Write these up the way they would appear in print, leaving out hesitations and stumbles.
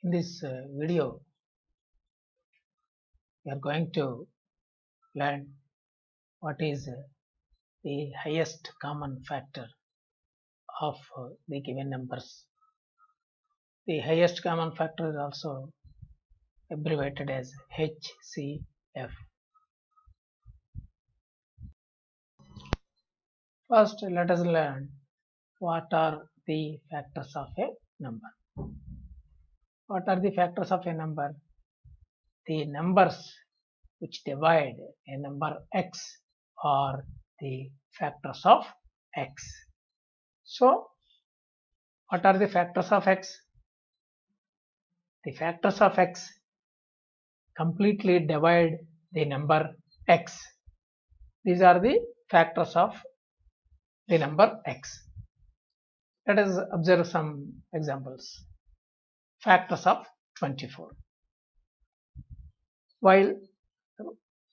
In this video, we are going to learn what is the highest common factor of the given numbers. The highest common factor is also abbreviated as HCF. First, let us learn what are the factors of a number. What are the factors of a number? The numbers which divide a number x are the factors of x. So, what are the factors of x? The factors of x completely divide the number x. These are the factors of the number x. Let us observe some examples. Factors of 24. While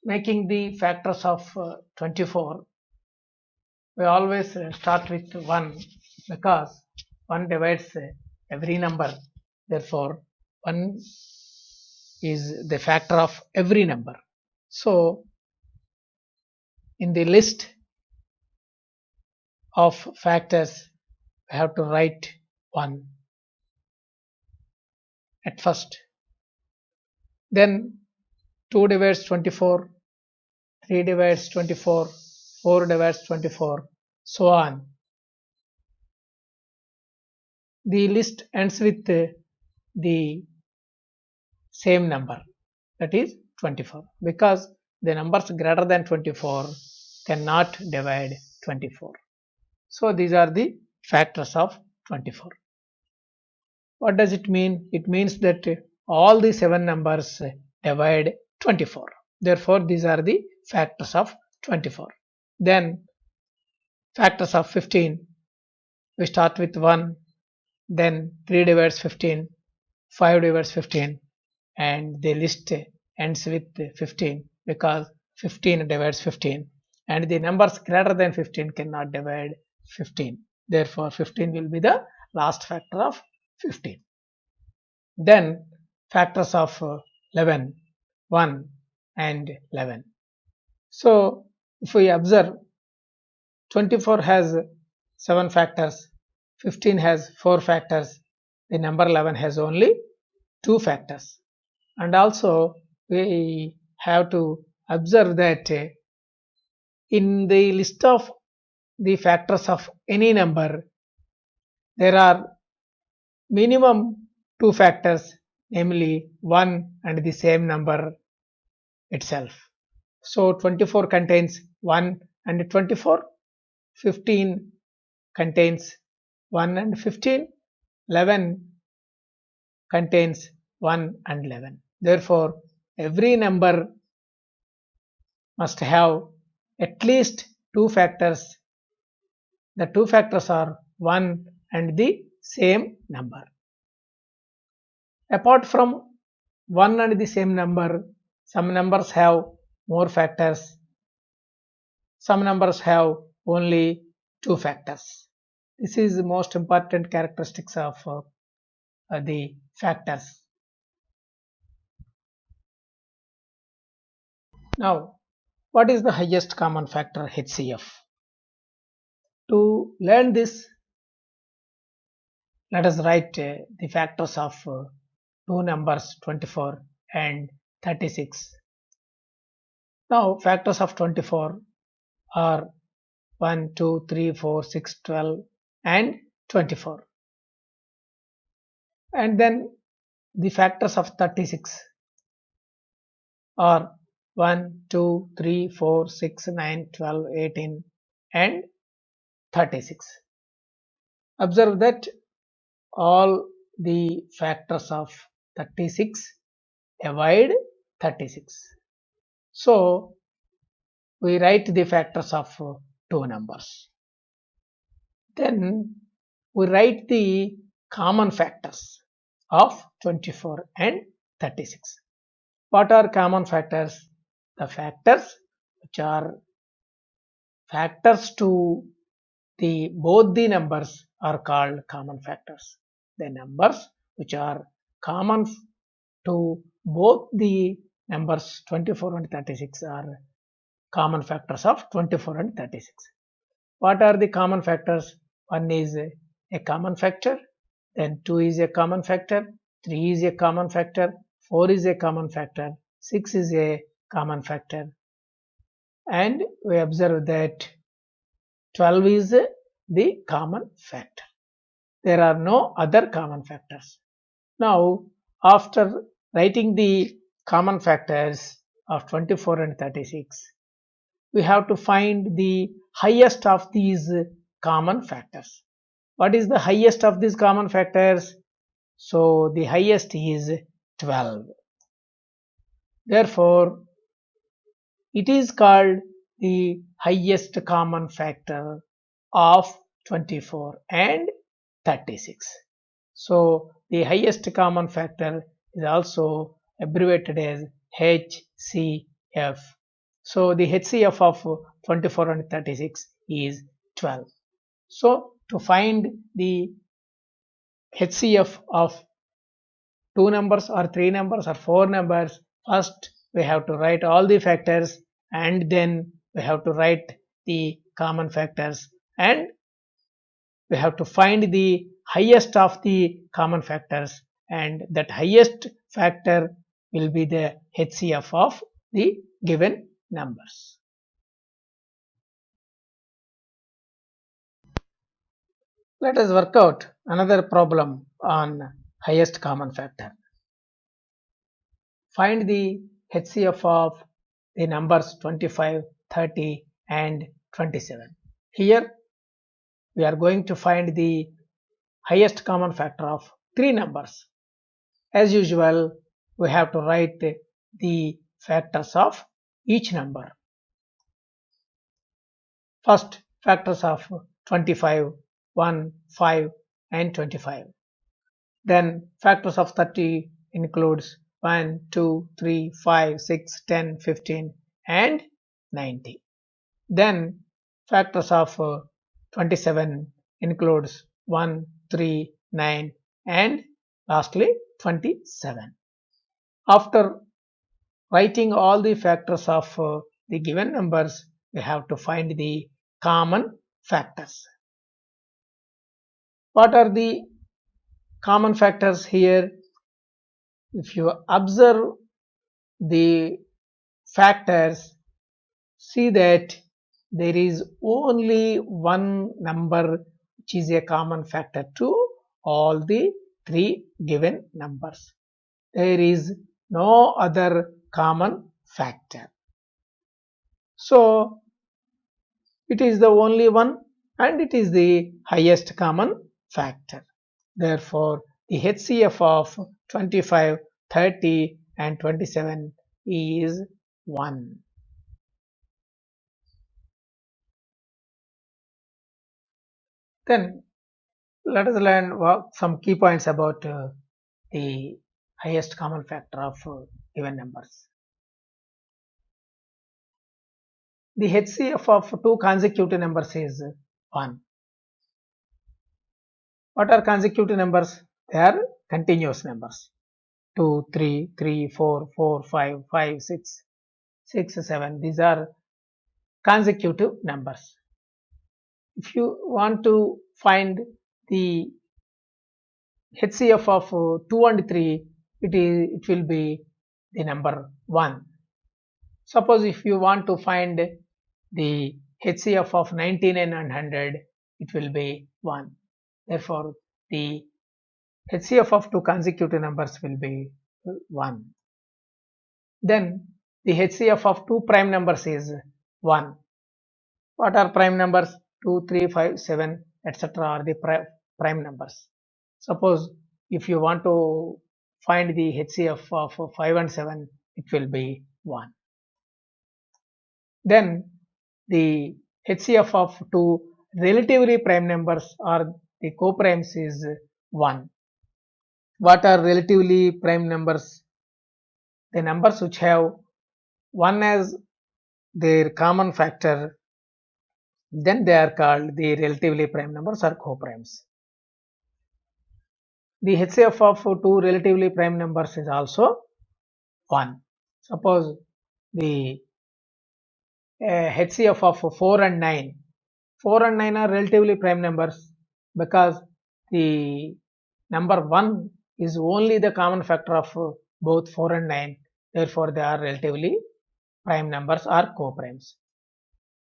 making the factors of 24, we always start with 1 because 1 divides every number. Therefore, 1 is the factor of every number. So, in the list of factors, we have to write 1 at first. Then 2 divides 24, 3 divides 24, 4 divides 24, so on. The list ends with the same number, that is 24, because the numbers greater than 24 cannot divide 24. So these are the factors of 24. What does it mean? It means that all the 7 numbers divide 24. Therefore, these are the factors of 24. Then factors of 15. We start with 1, then 3 divides 15, 5 divides 15, and the list ends with 15 because 15 divides 15, and the numbers greater than 15 cannot divide 15. Therefore, 15 will be the last factor of 15. Then factors of 11, 1 and 11. So, if we observe, 24 has 7 factors, 15 has 4 factors, the number 11 has only 2 factors. And also, we have to observe that in the list of the factors of any number, there are minimum 2 factors, namely 1 and the same number itself. So 24 contains 1 and 24, 15 contains 1 and 15, 11 contains 1 and 11. Therefore, every number must have at least 2 factors. The 2 factors are 1 and the same number. Apart from 1 and the same number, some numbers have more factors, some numbers have only 2 factors. This is the most important characteristics of the factors. Now, what is the highest common factor HCF? To learn this, let us write the factors of 2 numbers 24 and 36. Now, factors of 24 are 1, 2, 3, 4, 6, 12 and 24. And then the factors of 36 are 1, 2, 3, 4, 6, 9, 12, 18 and 36. Observe that all the factors of 36 divide 36. So, we write the factors of 2 numbers. Then we write the common factors of 24 and 36. What are common factors? The factors which are factors to both the numbers are called common factors. The numbers which are common to both the numbers 24 and 36 are common factors of 24 and 36. What are the common factors? 1 is a common factor, then 2 is a common factor, 3 is a common factor, 4 is a common factor, 6 is a common factor, and we observe that 12 is the common factor. There are no other common factors. Now, after writing the common factors of 24 and 36, we have to find the highest of these common factors. What is the highest of these common factors? So, the highest is 12. Therefore, it is called the highest common factor of 24 and 36. So, the highest common factor is also abbreviated as HCF. So, the HCF of 24 and 36 is 12. So, to find the HCF of 2 numbers or 3 numbers or 4 numbers, first we have to write all the factors and then we have to write the common factors and we have to find the highest of the common factors, and that highest factor will be the HCF of the given numbers. Let us work out another problem on highest common factor. Find the HCF of the numbers 25, 30 and 27. Here we are going to find the highest common factor of 3 numbers. As usual, we have to write the factors of each number. First, factors of 25, 1, 5 and 25. Then factors of 30 includes 1, 2, 3, 5, 6, 10, 15 and 90. Then factors of 27 includes 1, 3, 9 and lastly 27. After writing all the factors of the given numbers, we have to find the common factors. What are the common factors here? If you observe the factors, see that there is only one number which is a common factor to all the 3 given numbers. There is no other common factor. So, it is the only one and it is the highest common factor. Therefore, the HCF of 25, 30 and 27 is 1. Then let us learn some key points about the highest common factor of given numbers. The HCF of 2 consecutive numbers is 1. What are consecutive numbers? They are continuous numbers. 2, 3, 3, 4, 4, 5, 5, 6, 6, 7. These are consecutive numbers. If you want to find the HCF of 2 and 3, it will be the number 1. Suppose if you want to find the HCF of 99 and 100, it will be 1. Therefore, the HCF of 2 consecutive numbers will be 1. Then the HCF of 2 prime numbers is 1. What are prime numbers? 2, 3, 5, 7, etc. are the prime numbers. Suppose if you want to find the HCF of 5 and 7, it will be 1. Then the HCF of 2 relatively prime numbers or the co-primes is 1. What are relatively prime numbers? The numbers which have 1 as their common factor, then they are called the relatively prime numbers or co-primes. The HCF of two relatively prime numbers is also 1. Suppose the HCF of 4 and 9. 4 and 9 are relatively prime numbers because the number 1 is only the common factor of both 4 and 9. Therefore, they are relatively prime numbers or co-primes.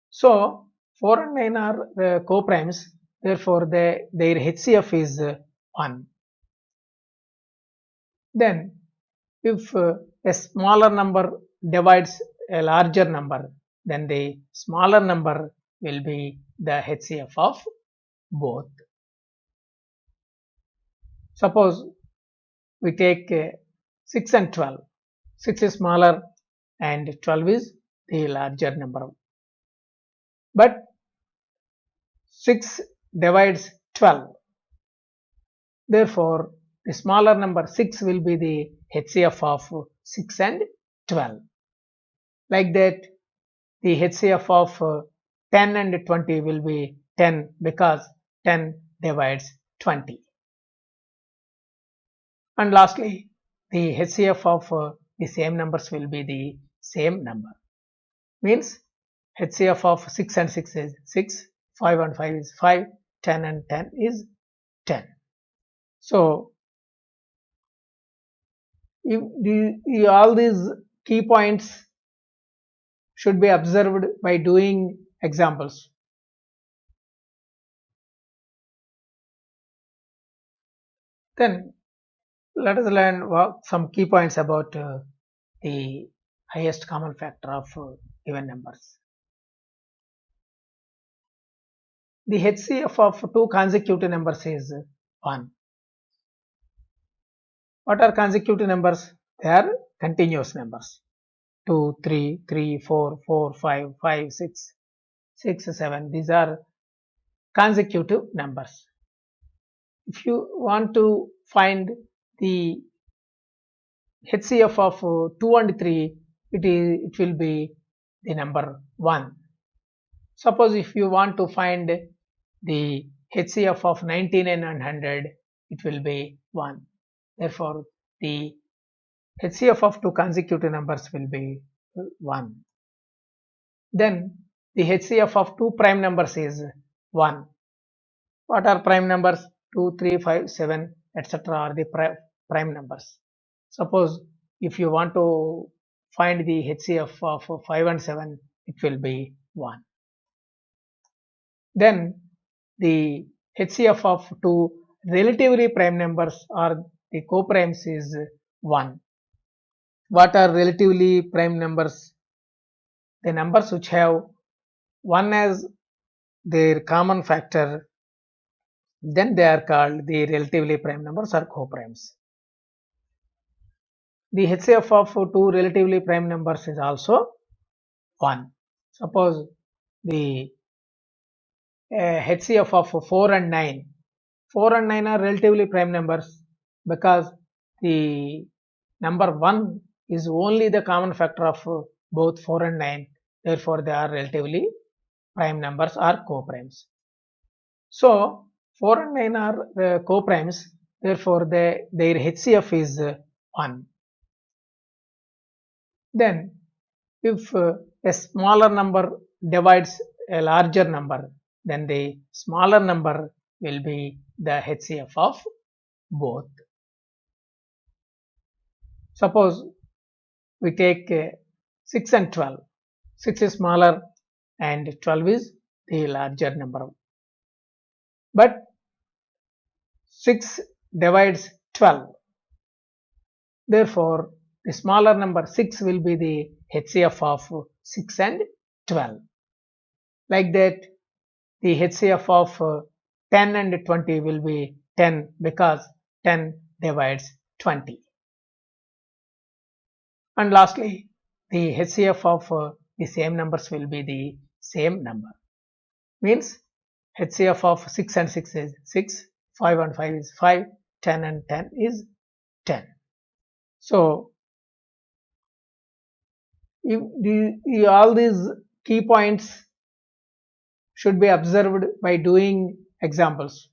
So, 4 and 9 are co-primes. Therefore, their HCF is 1. Then, if a smaller number divides a larger number, then the smaller number will be the HCF of both. Suppose we take 6 and 12. 6 is smaller and 12 is the larger number. But 6 divides 12. Therefore, the smaller number 6 will be the HCF of 6 and 12. Like that, the HCF of 10 and 20 will be 10 because 10 divides 20. And lastly, the HCF of the same numbers will be the same number. Means HCF of 6 and 6 is 6, 5 and 5 is 5, 10 and 10 is 10. So, all these key points should be observed by doing examples. Then let us learn some key points about the highest common factor of even numbers. The HCF of two consecutive numbers is 1. What are consecutive numbers? They are continuous numbers. 2, 3, 3, 4, 4, 5, 5, 6, 6, 7. These are consecutive numbers. If you want to find the HCF of 2 and 3, it will be the number 1. Suppose if you want to find the HCF of 99 and 100, it will be 1. Therefore, the HCF of two consecutive numbers will be 1. Then the HCF of two prime numbers is 1. What are prime numbers? 2, 3, 5, 7, etc. are the prime numbers. Suppose if you want to find the HCF of 5 and 7, it will be 1. Then the HCF of two relatively prime numbers or the co-primes is 1. What are relatively prime numbers? The numbers which have 1 as their common factor, then they are called the relatively prime numbers or co-primes. The HCF of two relatively prime numbers is also 1. Suppose the HCF of 4 and 9. 4 and 9 are relatively prime numbers because the number 1 is only the common factor of both 4 and 9. Therefore, they are relatively prime numbers or co-primes. So, 4 and 9 are co-primes. Therefore, their HCF is 1. Then, if a smaller number divides a larger number, then the smaller number will be the HCF of both. Suppose we take 6 and 12. 6 is smaller and 12 is the larger number. But 6 divides 12. Therefore, the smaller number 6 will be the HCF of 6 and 12. Like that, the HCF of 10 and 20 will be 10 because 10 divides 20. And lastly, the HCF of the same numbers will be the same number. Means HCF of 6 and 6 is 6, 5 and 5 is 5, 10 and 10 is 10. So, all these key points should be observed by doing examples.